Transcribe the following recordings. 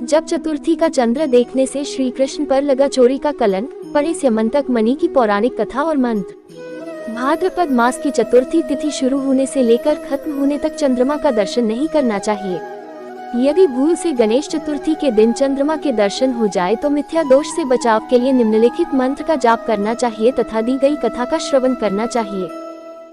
जब चतुर्थी का चंद्र देखने से श्री कृष्ण पर लगा चोरी का कलंक, पढ़े स्यमंतक मणि की पौराणिक कथा और मंत्र। भाद्रपद मास की चतुर्थी तिथि शुरू होने से लेकर खत्म होने तक चंद्रमा का दर्शन नहीं करना चाहिए। यदि भूल से गणेश चतुर्थी के दिन चंद्रमा के दर्शन हो जाए तो मिथ्या दोष से बचाव के लिए निम्नलिखित मंत्र का जाप करना चाहिए तथा दी गई कथा का श्रवण करना चाहिए।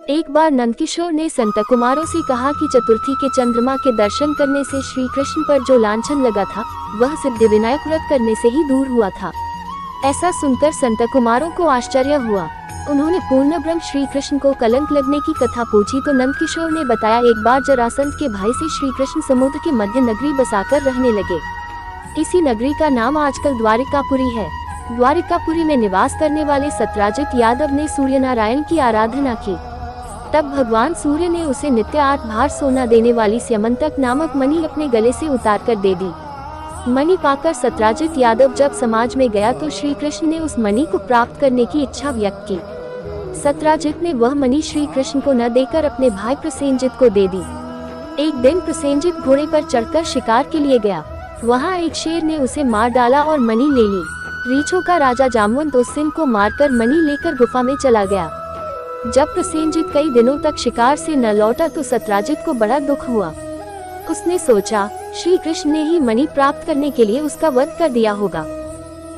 एक बार नंदकिशोर ने संत कुमारों से कहा कि चतुर्थी के चंद्रमा के दर्शन करने से श्री कृष्ण पर जो लांछन लगा था वह सिद्धिविनायक व्रत करने से ही दूर हुआ था। ऐसा सुनकर संत कुमारों को आश्चर्य हुआ। उन्होंने पूर्ण ब्रह्म श्री कृष्ण को कलंक लगने की कथा पूछी तो नंदकिशोर ने बताया, एक बार जरासंध के भाई से श्री कृष्ण समुद्र के मध्य नगरी बसाकर रहने लगे। इसी नगरी का नाम आजकल द्वारिकापुरी है। द्वारिकापुरी में निवास करने वाले सत्यराजित यादव ने सूर्य नारायण की आराधना की। तब भगवान सूर्य ने उसे नित्य 8 भार सोना देने वाली स्यमंतक नामक मणि अपने गले से उतार कर दे दी। मणि पाकर सत्यराजित यादव जब समाज में गया तो श्री कृष्ण ने उस मणि को प्राप्त करने की इच्छा व्यक्त की। सत्यराजित ने वह मणि श्री कृष्ण को न देकर अपने भाई प्रसेनजित को दे दी। एक दिन प्रसेनजित घोड़े पर चढ़कर शिकार के लिए गया। वहां एक शेर ने उसे मार डाला और मणि ले ली। रीछों का राजा जामवंत उस सिंह को मारकर मणि लेकर गुफा में चला गया। जब प्रसेनजित कई दिनों तक शिकार से न लौटा तो सत्यराजित को बड़ा दुख हुआ। उसने सोचा, श्री कृष्ण ने ही मणि प्राप्त करने के लिए उसका वध कर दिया होगा।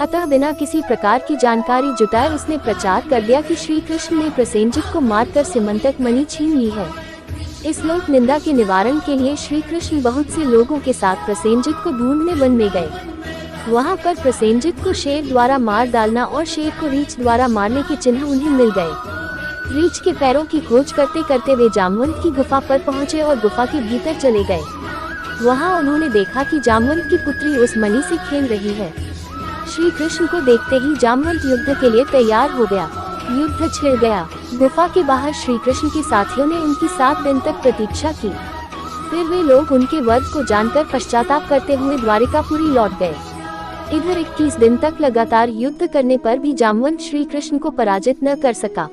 अतः बिना किसी प्रकार की जानकारी जुटाए उसने प्रचार कर दिया कि श्री कृष्ण ने प्रसेनजित को मारकर स्यमंतक मणि छीन ली है। इस लोक निंदा के निवारण के लिए श्री कृष्ण बहुत से लोगों के साथ प्रसेनजित को ढूंढने वन में गए। वहां पर प्रसेनजित को शेर द्वारा मार डालना और शेर को रीछ द्वारा मारने के चिन्ह उन्हें मिल गए। रीछ के पैरों की खोज करते करते वे जामवंत की गुफा पर पहुंचे और गुफा के भीतर चले गए। वहां उन्होंने देखा कि जामवंत की पुत्री उस मणि से खेल रही है। श्री कृष्ण को देखते ही जामवंत युद्ध के लिए तैयार हो गया। युद्ध छिड़ गया। गुफा के बाहर श्री कृष्ण के साथियों ने उनकी 7 दिन तक प्रतीक्षा की। फिर वे लोग उनके वध को जानकर पश्चाताप करते हुए द्वारिकापुरी लौट गए। इधर 21 दिन तक लगातार युद्ध करने पर भी जामवंत श्री कृष्ण को पराजित न कर सका।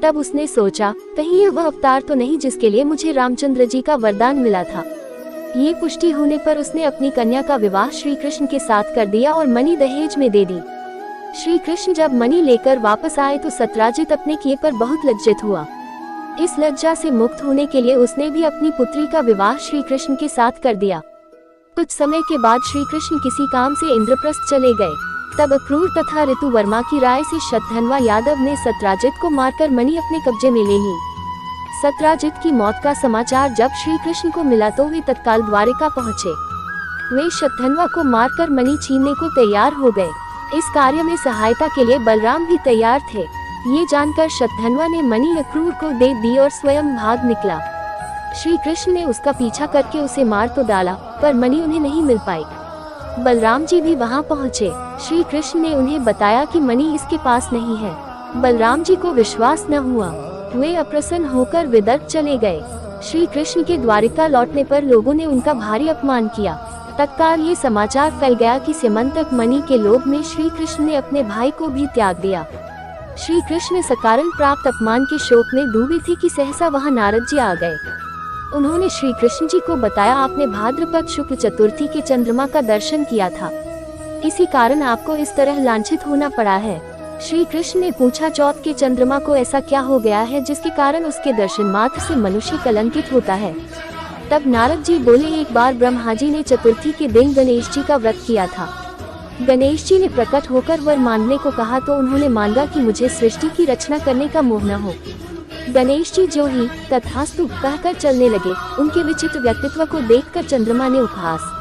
तब उसने सोचा, कहीं यह वह अवतार तो नहीं जिसके लिए मुझे रामचंद्र जी का वरदान मिला था। ये पुष्टि होने पर उसने अपनी कन्या का विवाह श्री कृष्ण के साथ कर दिया और मणि दहेज में दे दी। श्री कृष्ण जब मणि लेकर वापस आए तो सत्यराजित अपने किए पर बहुत लज्जित हुआ। इस लज्जा से मुक्त होने के लिए उसने भी अपनी पुत्री का विवाह श्री कृष्ण के साथ कर दिया। कुछ समय के बाद श्री कृष्ण किसी काम से इंद्रप्रस्थ चले गए। तब अक्रूर तथा ऋतु वर्मा की राय से शतधन्वा यादव ने सत्यराजित को मारकर मणि अपने कब्जे में ले ली। सत्यराजित की मौत का समाचार जब श्री कृष्ण को मिला तो वे तत्काल द्वारिका पहुँचे। वे शतधन्वा को मारकर मणि छीनने को तैयार हो गए। इस कार्य में सहायता के लिए बलराम भी तैयार थे। ये जानकर शतधन्वा ने मणि अक्रूर को दे दी और स्वयं भाग निकला। श्री कृष्ण ने उसका पीछा करके उसे मार तो डाला पर मणि उन्हें नहीं मिल पाई। बलराम जी भी वहां पहुंचे। श्री कृष्ण ने उन्हें बताया कि मणि इसके पास नहीं है। बलराम जी को विश्वास न हुआ। वे अप्रसन्न होकर विदर्भ चले गए। श्री कृष्ण के द्वारिका लौटने पर लोगों ने उनका भारी अपमान किया। तत्काल ये समाचार फैल गया कि स्यमंतक मणि के लोभ में श्री कृष्ण ने अपने भाई को भी त्याग दिया। श्री कृष्ण सकारण प्राप्त अपमान के शोक में डूबी थी कि सहसा वहां नारद जी आ गए। उन्होंने श्री कृष्ण जी को बताया, आपने भाद्रपद शुक्ल चतुर्थी के चंद्रमा का दर्शन किया था, इसी कारण आपको इस तरह लांछित होना पड़ा है। श्री कृष्ण ने पूछा, चौथ के चंद्रमा को ऐसा क्या हो गया है जिसके कारण उसके दर्शन मात्र से मनुष्य कलंकित होता है। तब नारद जी बोले, एक बार ब्रह्मा जी ने चतुर्थी के दिन गणेश जी का व्रत किया था। गणेश जी ने प्रकट होकर वर मांगने को कहा तो उन्होंने मांगा कि मुझे सृष्टि की रचना करने का मोह न हो। गणेश जी जो ही तथास्तु कहकर चलने लगे। उनके विचित्र व्यक्तित्व को देखकर चंद्रमा ने उपहास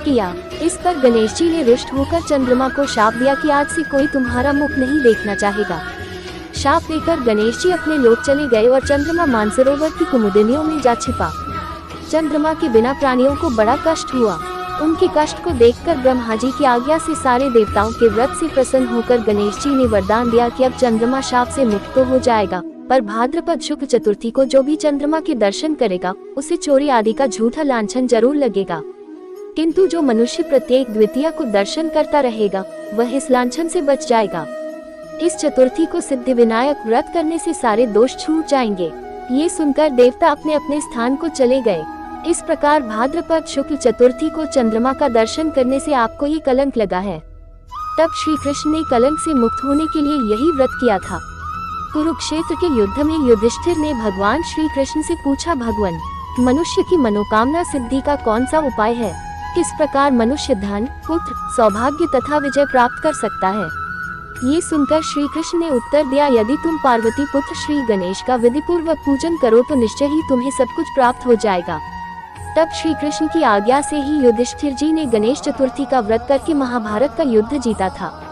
किया। इस पर गणेश जी ने रुष्ट होकर चंद्रमा को शाप दिया कि आज से कोई तुम्हारा मुख नहीं देखना चाहेगा। शाप देकर गणेश जी अपने लोक चले गए और चंद्रमा मानसरोवर की कुमुदिनियों में जा छिपा। चंद्रमा के बिना प्राणियों को बड़ा कष्ट हुआ। उनके कष्ट को देखकर ब्रह्मा जी की आज्ञा से सारे देवताओं के व्रत से प्रसन्न होकर गणेश जी ने वरदान दिया कि अब चंद्रमा शाप से मुक्त तो हो जाएगा, पर भाद्रपद शुक्ल चतुर्थी को जो भी चंद्रमा के दर्शन करेगा उसे चोरी आदि का झूठा लांछन जरूर लगेगा, किंतु जो मनुष्य प्रत्येक द्वितीया को दर्शन करता रहेगा वह इस लांछन से बच जाएगा। इस चतुर्थी को सिद्धिविनायक व्रत करने से सारे दोष छूट जाएंगे। ये सुनकर देवता अपने अपने स्थान को चले गए। इस प्रकार भाद्रपद शुक्ल चतुर्थी को चंद्रमा का दर्शन करने से आपको ये कलंक लगा है। तब श्री कृष्ण ने कलंक से मुक्त होने के लिए यही व्रत किया था। कुरुक्षेत्र के युद्ध में युधिष्ठिर ने भगवान श्री कृष्ण से पूछा, भगवान, मनुष्य की मनोकामना सिद्धि का कौन सा उपाय है? किस प्रकार मनुष्य धन, पुत्र, सौभाग्य तथा विजय प्राप्त कर सकता है? ये सुनकर श्री कृष्ण ने उत्तर दिया, यदि तुम पार्वती पुत्र श्री गणेश का विधिपूर्वक पूजन करो तो निश्चय ही तुम्हें सब कुछ प्राप्त हो जाएगा। तब श्री कृष्ण की आज्ञा से ही युधिष्ठिर जी ने गणेश चतुर्थी का व्रत करके महाभारत का युद्ध जीता था।